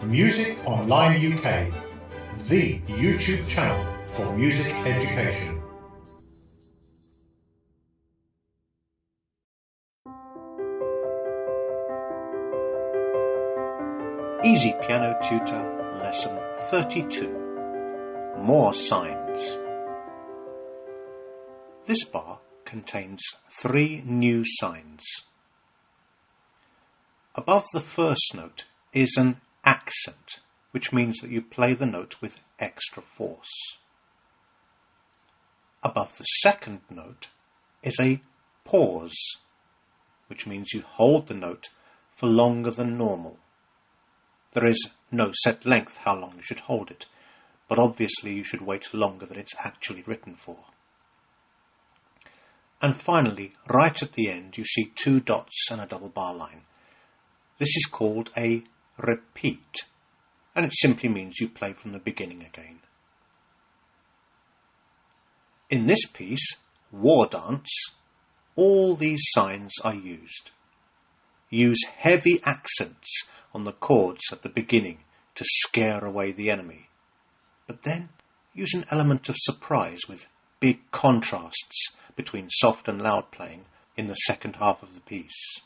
Music Online UK, the YouTube channel for music education. Easy Piano Tutor Lesson 32. More signs. This bar contains 3 new signs. Above the first note is an accent, which means that you play the note with extra force. Above the second note is a pause, which means you hold the note for longer than normal. There is no set length how long you should hold it, but obviously you should wait longer than it's actually written for. And finally, right at the end, you see 2 dots and a double bar line. This is called a repeat, and it simply means you play from the beginning again. In this piece, War Dance, all these signs are used. Use heavy accents on the chords at the beginning to scare away the enemy, but then use an element of surprise with big contrasts between soft and loud playing in the second half of the piece.